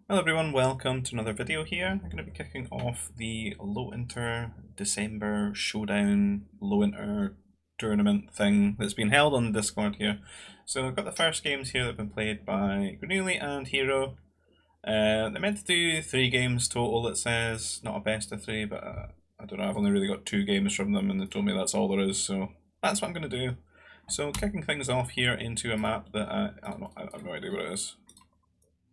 Hello everyone, welcome to another video here. I'm going to be kicking off the Low Inter December Showdown Low Inter tournament thing that's been held on Discord here. So I've got the first games here that have been played by Grenooli and Hero. They're meant to do 3 games total, it says. Not a best of 3, but I don't know, I've only really got 2 games from them and they told me that's all there is, so that's what I'm going to do. So kicking things off here into a map that I have no idea what it is,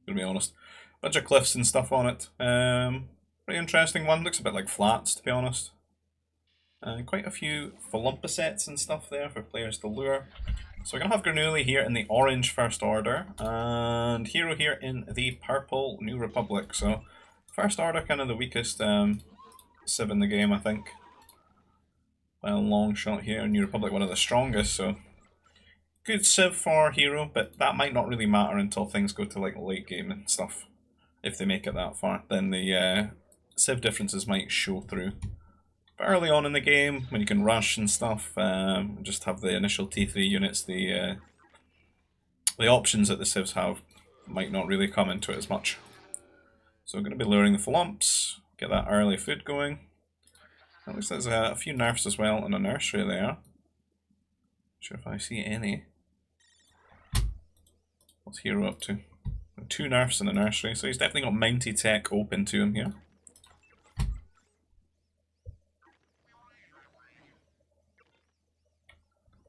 to be honest. Bunch of cliffs and stuff on it. Pretty interesting one. Looks a bit like flats, to be honest. Quite a few Pholumpasets and stuff there for players to lure. So we're going to have Grenooli here in the orange First Order, and Hero here in the purple New Republic. So First Order kind of the weakest civ in the game, I think. By a long shot here. New Republic one of the strongest, so good civ for Hero, but that might not really matter until things go to like late game and stuff. If they make it that far, then the civ differences might show through. But early on in the game, when you can rush and stuff, just have the initial T3 units, the options that the civs have might not really come into it as much. So we're going to be luring the Phalumps, get that early food going. At least there's a few nerfs as well in a nursery there. Not sure if I see any. What's Hero up to? 2 nerfs in the nursery, so he's definitely got mounty tech open to him here.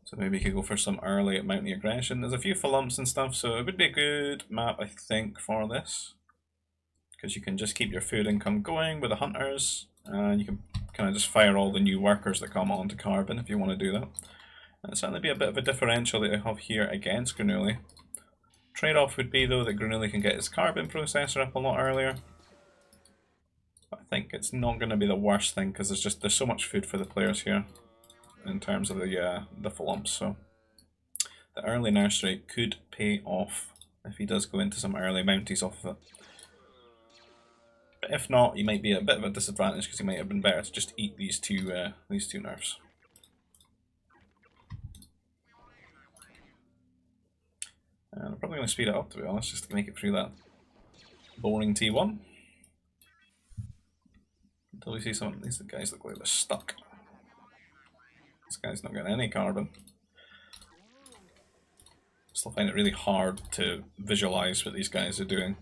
So maybe he could go for some early mounty aggression. There's a few Phalumps and stuff, so it would be a good map, I think, for this. Because you can just keep your food income going with the hunters, and you can kind of just fire all the new workers that come onto Carbon if you want to do that. And it'll certainly be a bit of a differential that I have here against Grenooli. Trade-off would be, though, that Grenooli can get his Carbon processor up a lot earlier. But I think it's not going to be the worst thing, because there's so much food for the players here in terms of the Phalumps, so the early nursery could pay off if he does go into some early mounties off of it. But if not, he might be at a bit of a disadvantage because he might have been better to just eat these two nerfs. And I'm probably going to speed it up, to be honest, just to make it through that boring T1. Until we see some of these guys look like they're stuck. This guy's not getting any Carbon. Still find it really hard to visualize what these guys are doing.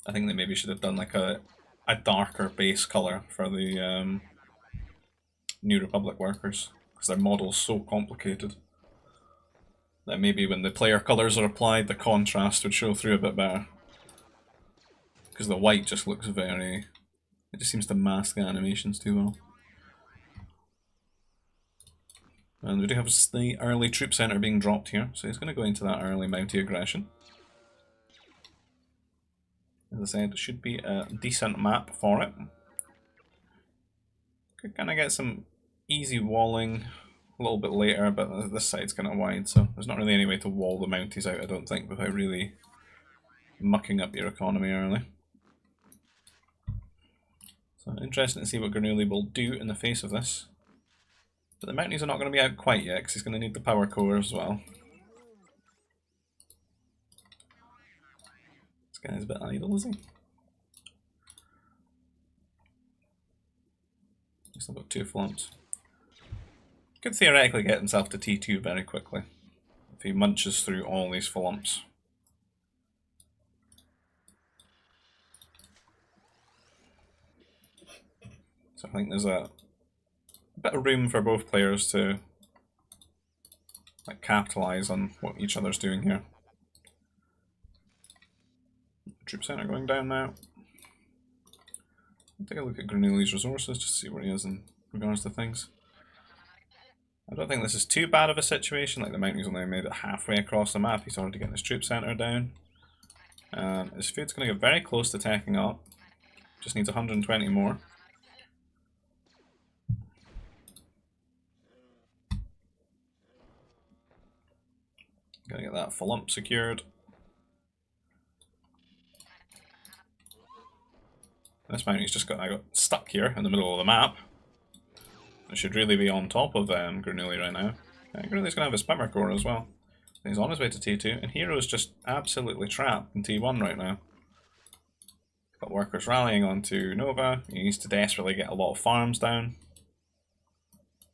I think they maybe should have done like a darker base color for the New Republic workers, because their model's so complicated that maybe when the player colors are applied, the contrast would show through a bit better. Because the white just looks very... it just seems to mask the animations too well. And we do have the early troop center being dropped here, so he's going to go into that early mounty aggression. As I said, it should be a decent map for it. Could kind of get some easy walling a little bit later, but this side's kind of wide, so there's not really any way to wall the mounties out, I don't think, without really mucking up your economy early. So interesting to see what Grenooli will do in the face of this. But the mounties are not going to be out quite yet, because he's going to need the power core as well. This guy's a bit idle, is he? He's still got 2 Phalumps. Could theoretically get himself to T2 very quickly, if he munches through all these Phalumps. So I think there's a bit of room for both players to like capitalise on what each other's doing here. Troop center going down now. I'll take a look at Grenooli's resources just to see where he is in regards to things. I don't think this is too bad of a situation, like the mounties only made it halfway across the map. He's already getting his troop center down. His food's going to get very close to tacking up. Just needs 120 more. Gotta get that Phalump secured. This mounty's just got stuck here in the middle of the map. It should really be on top of Grenooli right now. Grenooli's gonna have his Spimmer Core as well. He's on his way to T2, and Hero's just absolutely trapped in T1 right now. Got workers rallying onto Nova. He needs to desperately get a lot of farms down.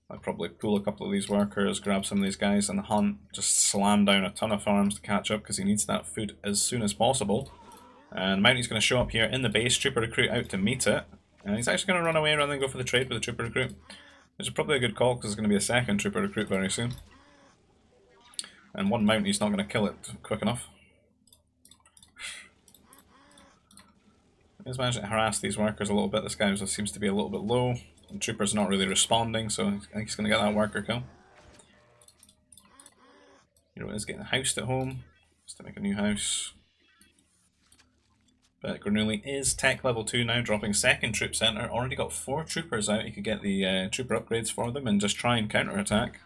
I'd probably pull a couple of these workers, grab some of these guys and hunt, just slam down a ton of farms to catch up because he needs that food as soon as possible. And Mounty's going to show up here in the base, Trooper Recruit out to meet it. And he's actually going to run away rather than go for the trade with the Trooper Recruit. Which is probably a good call because there's going to be a second Trooper Recruit very soon. And one Mounty's not going to kill it quick enough. He's managed to harass these workers a little bit. This guy seems to be a little bit low. The Trooper's not really responding, so I think he's going to get that worker kill. Hero is getting housed at home, just to make a new house. But Grenooli is tech level 2 now, dropping second troop centre. Already got 4 troopers out. You could get the trooper upgrades for them and just try and counter-attack.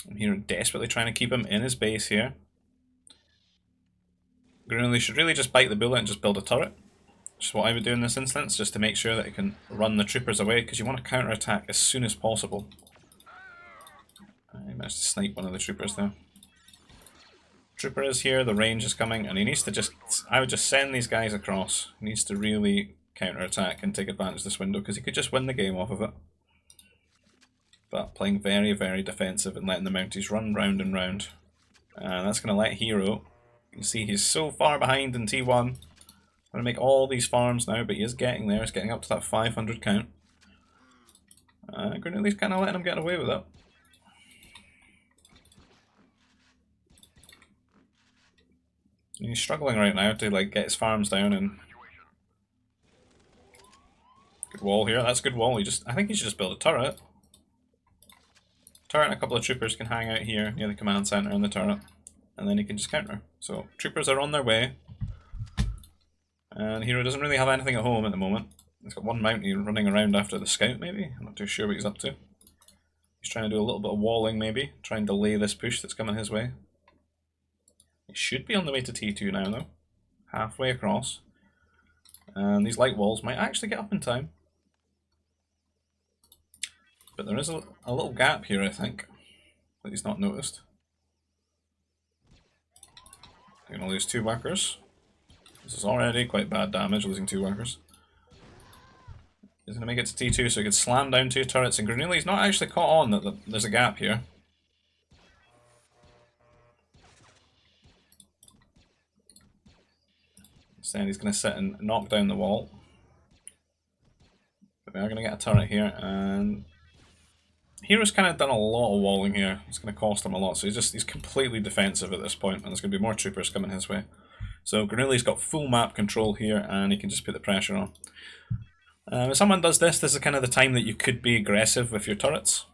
I'm here desperately trying to keep him in his base here. Grenooli should really just bite the bullet and just build a turret. Which is what I would do in this instance, just to make sure that it can run the troopers away, because you want to counter-attack as soon as possible. I managed to snipe one of the troopers there. Trooper is here, the range is coming, and he needs to just... I would just send these guys across. He needs to really counter-attack and take advantage of this window, because he could just win the game off of it. But playing very, very defensive and letting the Mounties run round and round. And that's going to let Hero... You can see he's so far behind in T1. I'm going to make all these farms now, but he is getting there. He's getting up to that 500 count. Grenooli's kind of letting him get away with it. He's struggling right now to like get his farms down and... Good wall here, that's a good wall. I think he should just build a turret. Turret and a couple of troopers can hang out here near the command center and the turret. And then he can just counter. So troopers are on their way. And Hero doesn't really have anything at home at the moment. He's got one Mountie running around after the scout maybe. I'm not too sure what he's up to. He's trying to do a little bit of walling maybe. Try and delay this push that's coming his way. He should be on the way to T2 now though. Halfway across. And these light walls might actually get up in time. But there is a little gap here I think. That he's not noticed. You're going to lose 2 workers. This is already quite bad damage, losing 2 workers. He's going to make it to T2 so he can slam down 2 turrets, and Grenooli's not actually caught on that there's a gap here. Instead he's going to sit and knock down the wall. But we are going to get a turret here, and Hero's kind of done a lot of walling here. It's going to cost him a lot, so he's completely defensive at this point, and there's going to be more troopers coming his way. So Grenooli's got full map control here, and he can just put the pressure on. If someone does this, this is kind of the time that you could be aggressive with your turrets.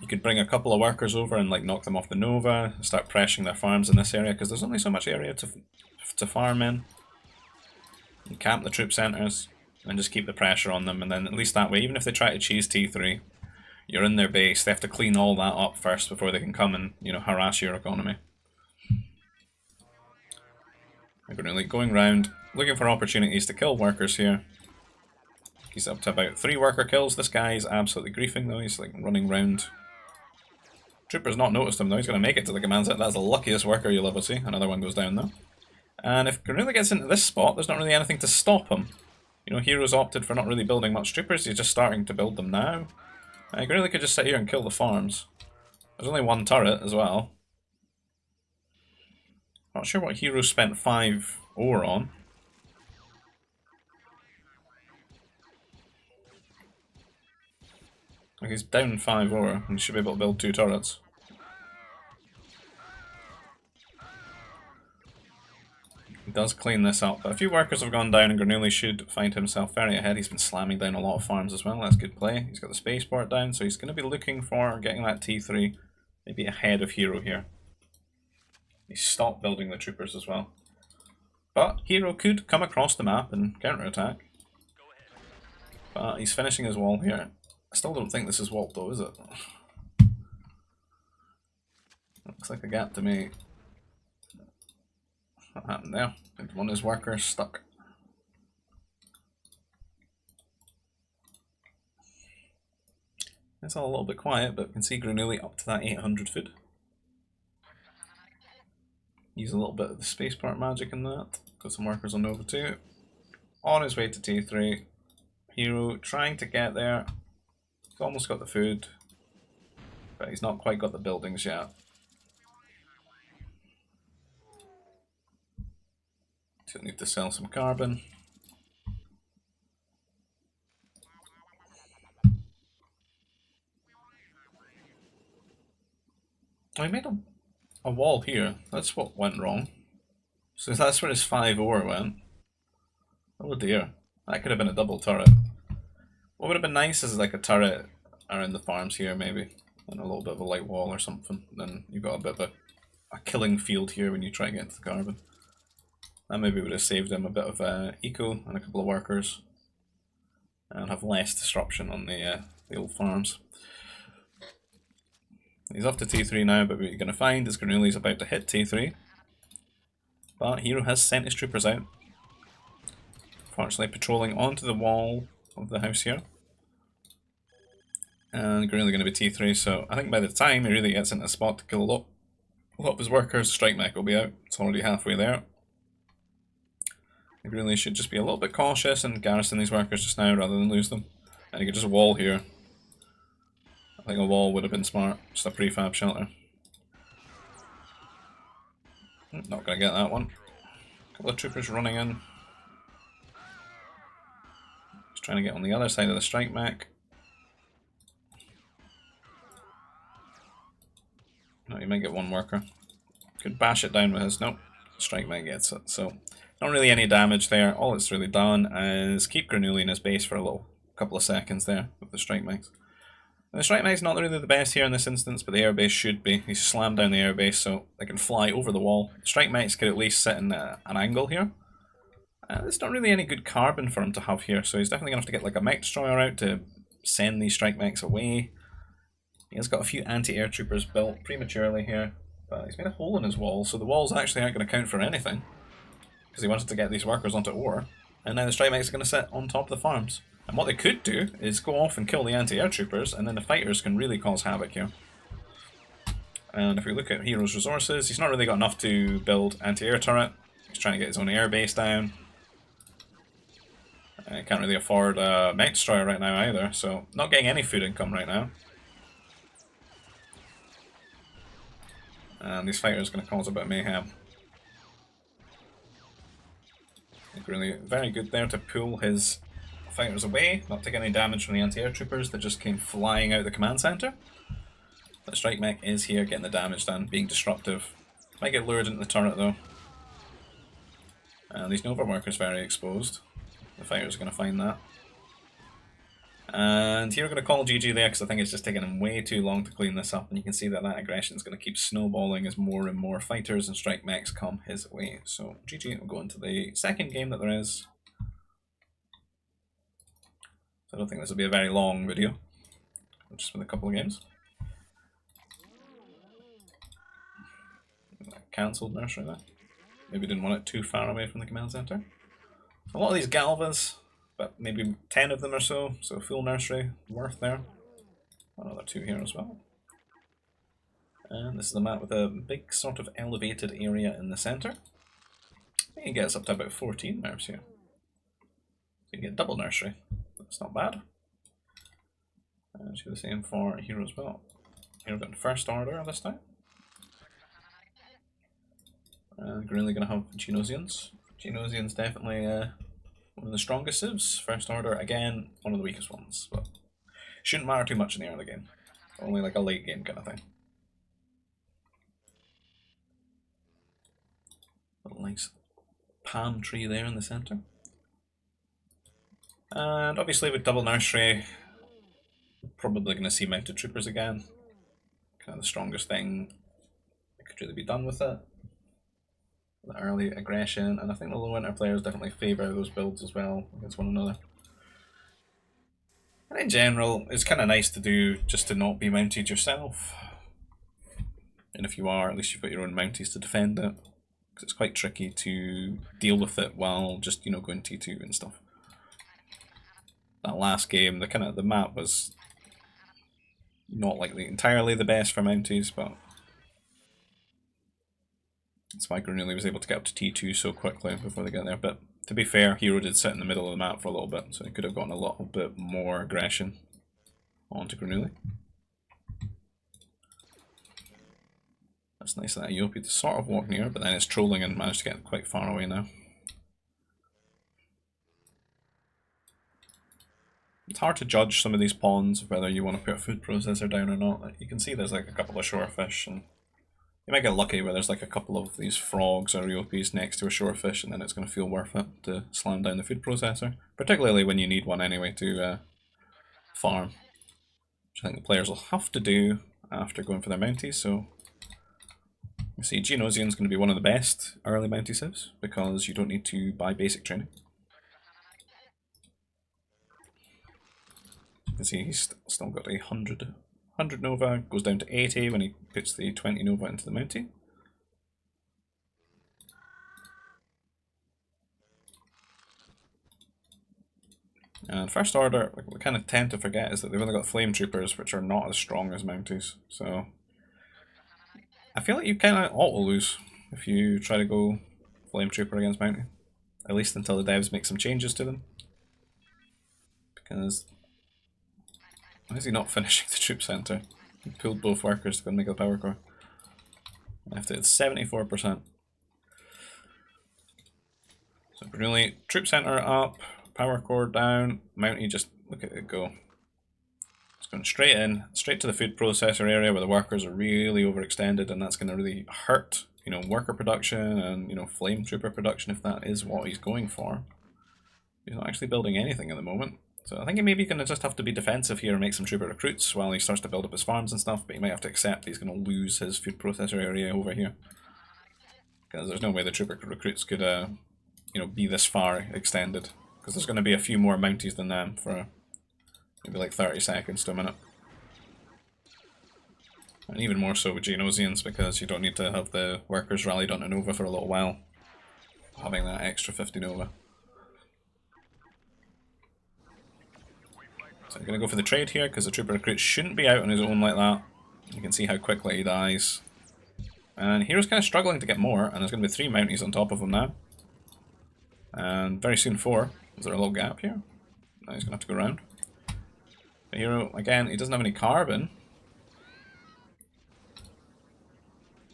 You could bring a couple of workers over and like knock them off the Nova, and start pressuring their farms in this area, because there's only so much area to farm in. You camp the troop centres, and just keep the pressure on them, and then at least that way, even if they try to cheese T3, you're in their base, they have to clean all that up first before they can come and, you know, harass your economy. Grenooli going round, looking for opportunities to kill workers here. He's up to about 3 worker kills. This guy is absolutely griefing though, he's like running round. Trooper's not noticed him though, he's going to make it to the command center. That's the luckiest worker you'll ever see. Another one goes down though. And if Grenooli gets into this spot, there's not really anything to stop him. You know, Hero's opted for not really building much troopers, he's just starting to build them now. Grenooli could just sit here and kill the farms. There's only 1 turret as well. Not sure what Hero spent 5 ore on. Like he's down 5 ore, and he should be able to build 2 turrets. He does clean this up, but a few workers have gone down and Grenooli should find himself very ahead. He's been slamming down a lot of farms as well, that's good play. He's got the spaceport down, so he's going to be looking for getting that T3 maybe ahead of Hero here. He stopped building the troopers as well. But Hero could come across the map and counterattack. But he's finishing his wall here. I still don't think this is walled though, is it? Looks like a gap to me. What happened there? I think one of his workers stuck. It's all a little bit quiet, but we can see Grenooli up to that 800 foot. Use a little bit of the spaceport magic in that. Got some workers on Nova too. on his way to T3. Hero trying to get there. He's almost got the food, but he's not quite got the buildings yet. Still need to sell some carbon. Oh, he made a wall here. That's what went wrong. So that's where his 5 ore went. Oh dear. That could have been a double turret. What would have been nice is like a turret around the farms here maybe. And a little bit of a light wall or something. Then you've got a bit of a killing field here when you try and get into the carbon. That maybe would have saved him a bit of eco and a couple of workers. And have less disruption on the old farms. He's off to T3 now, but what you're going to find is Grenooli's about to hit T3. But Hero has sent his troopers out. Fortunately, patrolling onto the wall of the house here. And Grenooli going to be T3, so I think by the time he really gets into a spot to kill a lot of his workers, Strike Mech will be out. It's already halfway there. Grenooli should just be a little bit cautious and garrison these workers just now rather than lose them. And he could just wall here. I think a wall would have been smart, just a prefab shelter. Not going to get that one. A couple of troopers running in. Just trying to get on the other side of the Strike Mech. No, you might get one worker. Could bash it down with his. Nope, Strike Mech gets it. So, not really any damage there. All it's really done is keep Grenooli in his base for a couple of seconds there with the Strike Mechs. The Strike Mech's not really the best here in this instance, but the airbase should be. He's slammed down the airbase so they can fly over the wall. Strike Mechs could at least sit in an angle here. There's not really any good carbon for him to have here, so he's definitely going to have to get like a mech destroyer out to send these Strike Mechs away. He has got a few anti-air troopers built prematurely here, but he's made a hole in his wall, so the walls actually aren't going to count for anything. Because he wanted to get these workers onto ore, and now the Strike Mechs are going to sit on top of the farms. And what they could do is go off and kill the anti-air troopers, and then the fighters can really cause havoc here. And if we look at Hero's resources, he's not really got enough to build anti-air turret. He's trying to get his own air base down. He can't really afford a mech destroyer right now either, so not getting any food income right now. And these fighters are going to cause a bit of mayhem. Really very good there to pull his fighters away, not take any damage from the anti-air troopers that just came flying out the command center. The Strike Mech is here getting the damage done, being disruptive. Might get lured into the turret though. And these Nova workers very exposed. The fighters are going to find that. And here we're going to call GG there because I think it's just taking him way too long to clean this up, and you can see that that aggression is going to keep snowballing as more and more fighters and Strike Mechs come his way. So GG, we'll go into the second game that there is. So I don't think this will be a very long video, just with a couple of games. Cancelled nursery there. Maybe didn't want it too far away from the command center. A lot of these Galvas, but maybe 10 of them or so full nursery worth there. Another 2 here as well. And this is a map with a big sort of elevated area in the center. I think it gets up to about 14 nerves here. So you get double nursery. That's not bad. And do the same for Hero as well. Hero got first order this time. And Grenooli going to have Genosians. Genosians definitely one of the strongest civs. First order, again, one of the weakest ones. But shouldn't matter too much in the early game. Only like a late game kind of thing. Little nice palm tree there in the centre. And obviously with double nursery, probably going to see mounted troopers again. Kind of the strongest thing that could really be done with it. The early aggression, and I think the low winter players definitely favour those builds as well against one another. And in general, it's kind of nice to do just to not be mounted yourself. And if you are, at least you've got your own mounties to defend it. Because it's quite tricky to deal with it while just, you know, going T2 and stuff. That last game, the map was not like entirely the best for mounties, but that's why Grenooli was able to get up to T2 so quickly before they get there. But To be fair, Hero did sit in the middle of the map for a little bit, so he could have gotten a little bit more aggression onto Grenooli. That's nice that Iopi to sort of walk near, but then it's trolling and managed to get quite far away now. It's hard to judge some of these pawns, whether you want to put a food processor down or not. Like, you can see there's like a couple of shorefish, and you might get lucky where there's like a couple of these frogs or Iopis next to a shorefish, and then it's going to feel worth it to slam down the food processor. Particularly when you need one anyway to farm, which I think the players will have to do after going for their mounties. So you see, Geonosian's going to be one of the best early mountie civs because you don't need to buy basic training. You can see he's still got a 100 Nova, goes down to 80 when he puts the 20 Nova into the mountie. And First Order, what we kind of tend to forget is that they've only got Flame Troopers, which are not as strong as mounties. So I feel like you kind of auto-lose if you try to go Flame Trooper against mountie. At least until the devs make some changes to them. Because why is he not finishing the troop center? He pulled both workers to go and make the power core. Left it at 74%. So Grenooli, troop center up, power core down, mountie, just look at it go. It's going straight in, straight to the food processor area where the workers are really overextended, and that's going to really hurt, you know, worker production and, you know, flame trooper production if that is what he's going for. He's not actually building anything at the moment. So I think he may be going to just have to be defensive here and make some trooper recruits while he starts to build up his farms and stuff, but he might have to accept he's going to lose his food processor area over here. Because there's no way the trooper recruits could, you know, be this far extended. Because there's going to be a few more mounties than them for maybe like 30 seconds to a minute. And even more so with Geonosians, because you don't need to have the workers rallied onto Nova for a little while, having that extra 50 Nova. So I'm going to go for the trade here, because the trooper recruit shouldn't be out on his own like that. You can see how quickly he dies. And Hero's kind of struggling to get more, and there's going to be 3 mounties on top of him now. And very soon 4. Is there a little gap here? Now he's going to have to go around. The Hero, again, he doesn't have any carbon.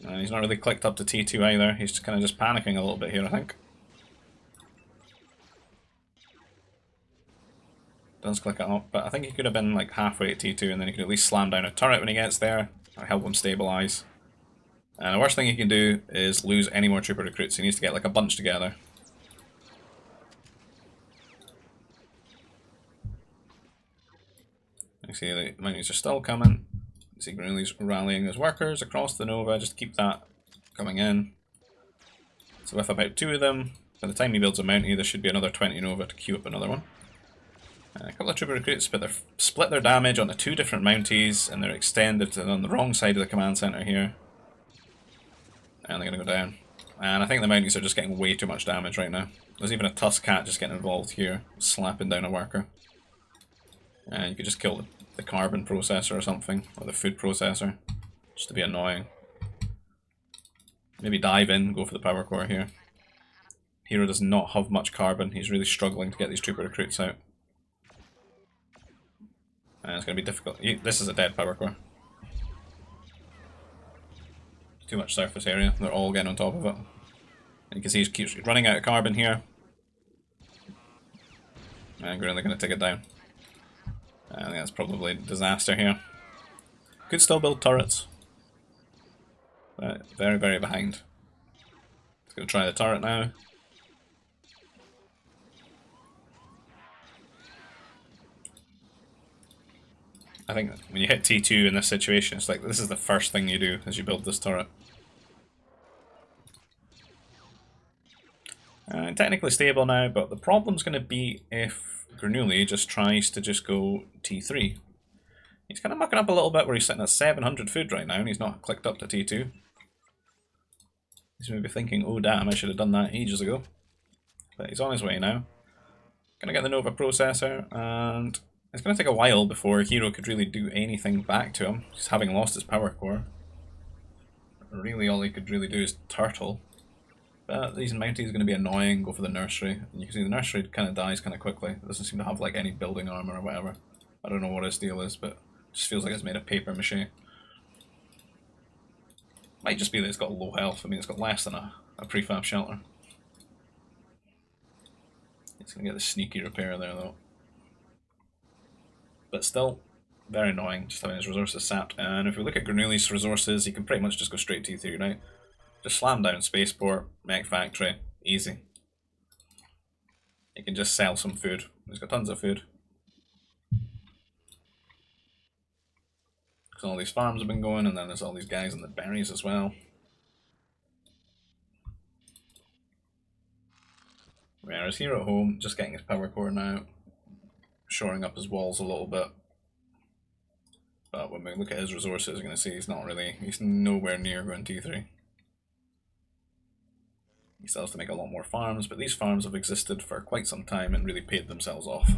And he's not really clicked up to T2 either. He's just kind of just panicking a little bit here, I think. Does click it up, but I think he could have been like halfway at T2 and then he could at least slam down a turret when he gets there. That'll help him stabilize. And the worst thing he can do is lose any more trooper recruits. He needs to get like a bunch together. You see the mounties are still coming. You see Grenooli's rallying his workers across the Nova just to keep that coming in. So with about 2 of them, by the time he builds a mountie there should be another 20 Nova to queue up another one. A couple of trooper recruits, but they're split their damage onto 2 different mounties, and they're extended on the wrong side of the command center here. And they're going to go down. And I think the mounties are just getting way too much damage right now. There's even a Tusk Cat just getting involved here, slapping down a worker. And you could just kill the carbon processor or something, or the food processor, just to be annoying. Maybe dive in, go for the power core here. Hero does not have much carbon, he's really struggling to get these trooper recruits out. And it's going to be difficult. This is a dead power core. Too much surface area. They're all getting on top of it. And you can see he keeps running out of carbon here. And we're really going to take it down. I think that's probably a disaster here. Could still build turrets. But very, very behind. He's going to try the turret now. I think when you hit T2 in this situation, it's like this is the first thing you do as you build this turret. Technically stable now, but the problem's going to be if Grenooli just tries to just go T3. He's kind of mucking up a little bit where he's sitting at 700 food right now and he's not clicked up to T2. He's maybe thinking, oh damn, I should have done that ages ago. But he's on his way now. Gonna get the Nova processor, and it's going to take a while before Hero could really do anything back to him. He's having lost his power core. Really all he could really do is turtle. But these Mounties are going to be annoying, go for the nursery. And you can see the nursery kind of dies kind of quickly. It doesn't seem to have like any building armor or whatever. I don't know what his deal is, but it just feels like it's made of paper mache. Might just be that it's got low health. I mean, it's got less than a prefab shelter. It's going to get the sneaky repair there though. But still, very annoying just having his resources sapped. And if we look at Grenooli's resources, he can pretty much just go straight T3, right? Just slam down Spaceport, Mech Factory, easy. You can just sell some food. He's got tons of food. Because all these farms have been going, and then there's all these guys in the berries as well. Whereas here at home, just getting his power core now, shoring up his walls a little bit. But when we look at his resources, you're going to see he's nowhere near going T3. He still has to make a lot more farms, but these farms have existed for quite some time and really paid themselves off.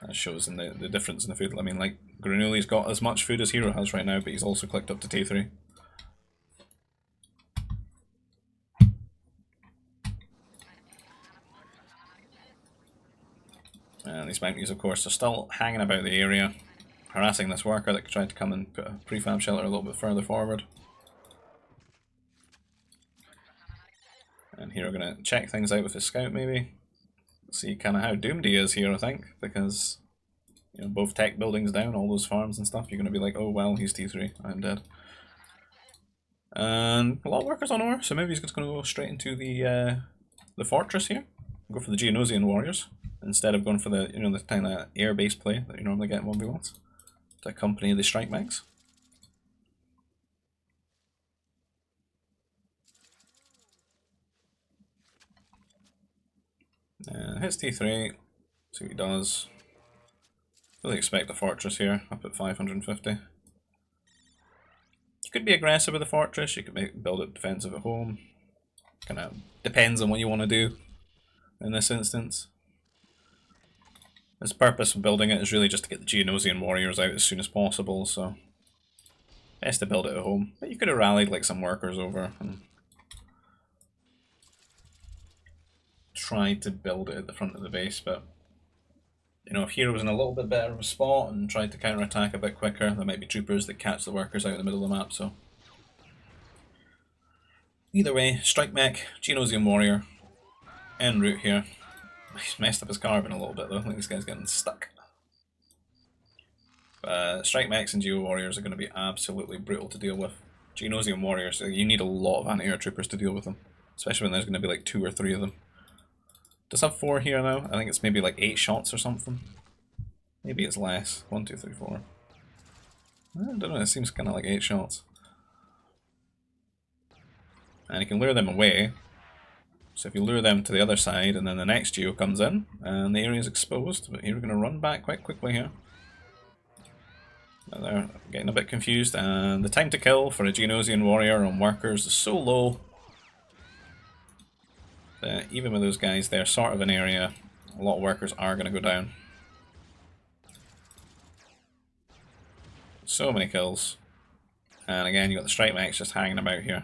That shows in the difference in the food. I mean, like, Grenooli's got as much food as Hero has right now, but he's also clicked up to T3. And these Mounties, of course, are still hanging about the area, harassing this worker that tried to come and put a prefab shelter a little bit further forward. And here we're going to check things out with his scout maybe. See kind of how doomed he is here, I think, because you know, both tech buildings down, all those farms and stuff, you're going to be like, oh well, he's T3, I'm dead. And a lot of workers on ore, so maybe he's just going to go straight into the fortress here. Go for the Geonosian warriors, instead of going for the, you know, the kind of air-based play that you normally get in 1v1s, to accompany the strike mechs. Hits T3, see what he does. Fully expect the fortress here, up at 550. You could be aggressive with the fortress, you could build it defensive at home. Kind of depends on what you want to do in this instance. His purpose of building it is really just to get the Geonosian warriors out as soon as possible, so best to build it at home. But you could have rallied like some workers over and tried to build it at the front of the base, but you know, if Hero was in a little bit better of a spot and tried to counter-attack a bit quicker, there might be troopers that catch the workers out in the middle of the map, so either way, strike mech, Geonosian warrior, en route here. He's messed up his carbon a little bit though, I think this guy's getting stuck. Strike mechs and Geo warriors are going to be absolutely brutal to deal with. Geonosian warriors, you need a lot of anti-air troopers to deal with them, especially when there's going to be like 2 or 3 of them. Does have 4 here now? I think it's maybe like 8 shots or something. Maybe it's less. 1, 2, 3, 4. I don't know, it seems kind of like 8 shots. And you can lure them away. So if you lure them to the other side and then the next Geo comes in and the area is exposed, but here we're going to run back quite quickly here. Now they're getting a bit confused, and the time to kill for a Geonosian warrior on workers is so low. Even with those guys, they're sort of an area, a lot of workers are going to go down. So many kills. And again, you got the strike mechs just hanging about here.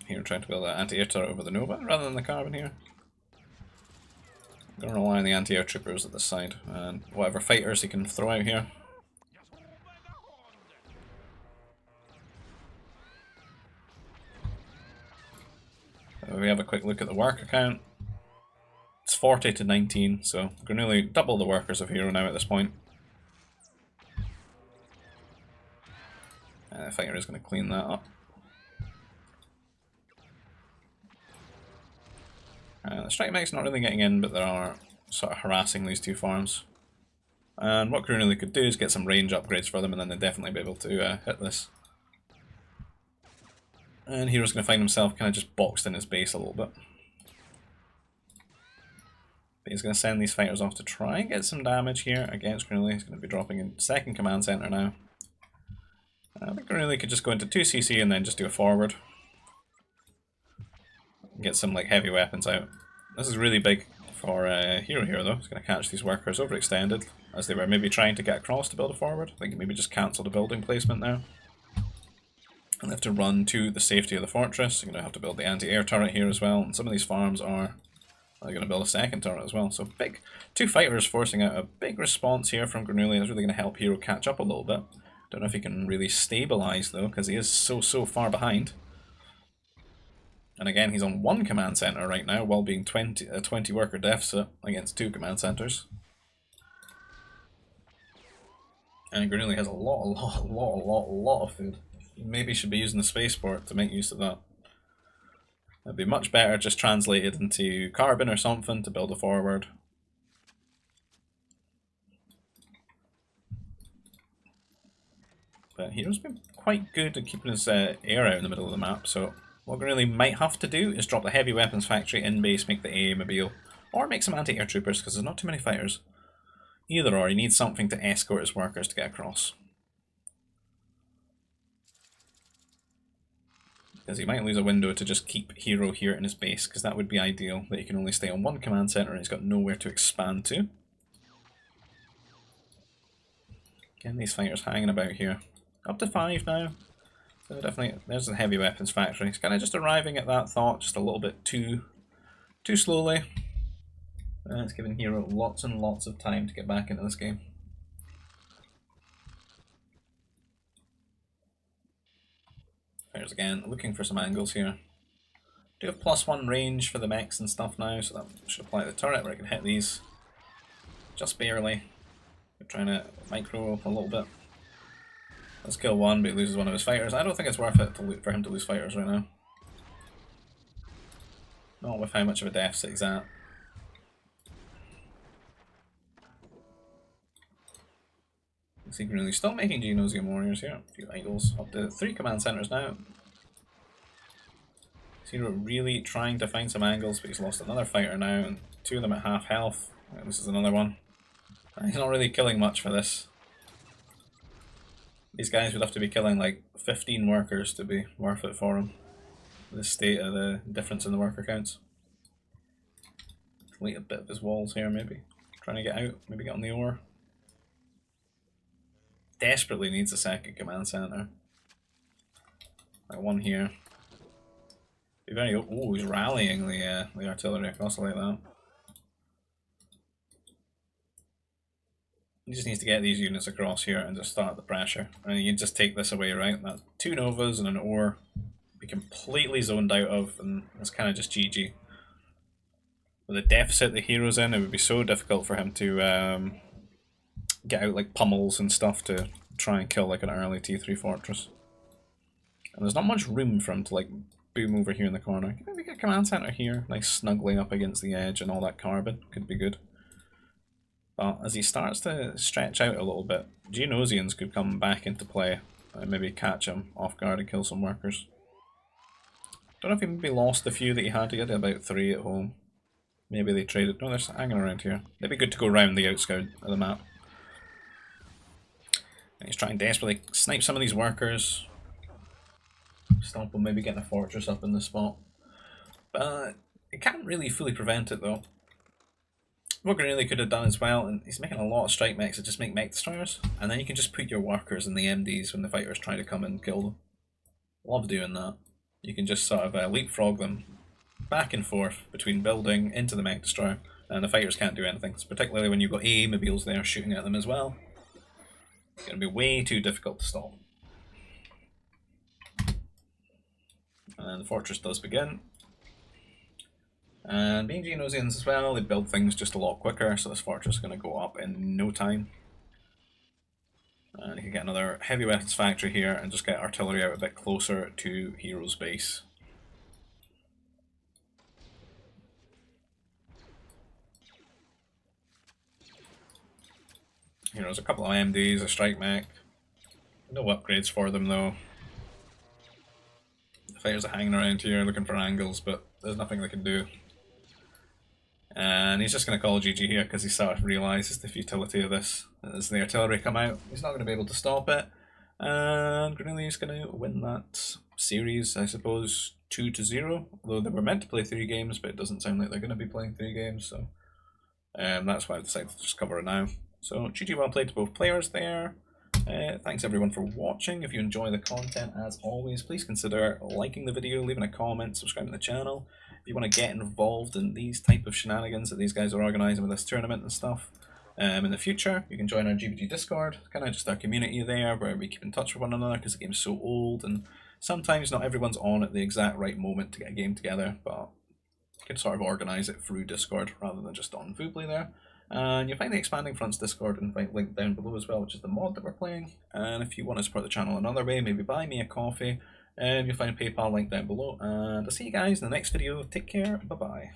Here, trying to build an anti-air turret over the Nova rather than the carbon here. I'm going to rely on the anti-air troopers at this side and whatever fighters he can throw out here. We have a quick look at the worker count. It's 40 to 19, so Grenooli double the workers of Hero now at this point. And the fighter is going to clean that up. The strike mech's not really getting in, but they are sort of harassing these 2 farms. And what Grenooli could do is get some range upgrades for them, and then they'll definitely be able to hit this. And Hero's going to find himself kind of just boxed in his base a little bit. But he's going to send these fighters off to try and get some damage here against Grenooli. He's going to be dropping in second command center now. I think Grenooli could just go into 2cc and then just do a forward. Get some like heavy weapons out. This is really big for Hero here though. He's going to catch these workers overextended as they were maybe trying to get across to build a forward. I think maybe just cancel the building placement there. And they have to run to the safety of the fortress. You're going to have to build the anti-air turret here as well. And some of these farms are going to build a second turret as well. So big, two fighters forcing out a big response here from Grenooli. That's really going to help Hero catch up a little bit. Don't know if he can really stabilize though, because he is so far behind. And again, he's on one command center right now, while being 20 worker deficit against 2 command centers. And Grenooli has a lot of food. Maybe should be using the spaceport to make use of that. It'd be much better just translated into carbon or something to build a forward. But Hero's been quite good at keeping his air out in the middle of the map, so what Grenooli might have to do is drop the heavy weapons factory in base, make the AA mobile, or make some anti-air troopers because there's not too many fighters. Either or, he needs something to escort his workers to get across. Because he might lose a window to just keep Hero here in his base, because that would be ideal, that he can only stay on one command center and he's got nowhere to expand to. Again, these fighters hanging about here. Up to 5 now. So definitely, there's the heavy weapons factory. He's kind of just arriving at that thought just a little bit too slowly. And it's giving Hero lots and lots of time to get back into this game. Fighters again, looking for some angles here. Do have +1 range for the mechs and stuff now, so that should apply to the turret where I can hit these just barely. We're trying to micro up a little bit. Let's kill one, but he loses one of his fighters. I don't think it's worth it for him to lose fighters right now. Not with how much of a deficit he's at. You see Grenooli still making Genosium warriors here. A few idols. Up to 3 command centers now. Zero really trying to find some angles, but he's lost another fighter now, and 2 of them at half health. And this is another one. And he's not really killing much for this. These guys would have to be killing like 15 workers to be worth it for him. The state of the difference in the worker counts. Delete a bit of his walls here maybe. Trying to get out, maybe get on the ore. Desperately needs a second command center. Like one here. Be very. Oh, he's rallying the artillery across like that. He just needs to get these units across here and just start the pressure. And you can just take this away, right? That 2 Novas and an ore be completely zoned out of, and it's kind of just GG. With the deficit the Hero's in, it would be so difficult for him to get out like pummels and stuff to try and kill like an early T3 fortress. And there's not much room for him to like boom over here in the corner. Maybe get a command center here, nice snuggling up against the edge and all that carbon, could be good. But as he starts to stretch out a little bit, Genosians could come back into play and maybe catch him off guard and kill some workers. Don't know if he maybe lost the few that he had. He had about 3 at home. Maybe they traded. No, they're hanging around here. It'd be good to go around the outscout of the map. And he's trying desperately to snipe some of these workers. Stomp him, maybe getting a fortress up in the spot. But it can't really fully prevent it though. What Grenooli could have done as well, and he's making a lot of strike mechs that just make mech destroyers, and then you can just put your workers in the MDs when the fighters try to come and kill them. Love doing that. You can just sort of leapfrog them back and forth between building into the mech destroyer, and the fighters can't do anything, particularly when you've got AA mobiles there shooting at them as well. It's going to be way too difficult to stop. And the fortress does begin. And being Genosians as well, they build things just a lot quicker, so this fortress is going to go up in no time. And you can get another heavy weapons factory here and just get artillery out a bit closer to Hero's base. Heroes, a couple of MDs, a strike mech. No upgrades for them though. The fighters are hanging around here looking for angles, but there's nothing they can do. And he's just going to call GG here because he sort of realises the futility of this. As the artillery come out, he's not going to be able to stop it. And Grenooli is going to win that series, I suppose, 2-0. Although they were meant to play 3 games, but it doesn't sound like they're going to be playing 3 games, so That's why I've decided to just cover it now. So GG well played to both players there. Thanks everyone for watching. If you enjoy the content, as always, please consider liking the video, leaving a comment, subscribing to the channel. If you want to get involved in these type of shenanigans that these guys are organising with this tournament and stuff, in the future, you can join our GBG Discord, kind of just our community there where we keep in touch with one another because the game's so old and sometimes not everyone's on at the exact right moment to get a game together, but you can sort of organise it through Discord rather than just on Voobly there. And you'll find the Expanding Fronts Discord invite link down below as well, which is the mod that we're playing. And if you want to support the channel another way, maybe buy me a coffee, you'll find a PayPal link down below. And I'll see you guys in the next video. Take care, bye bye.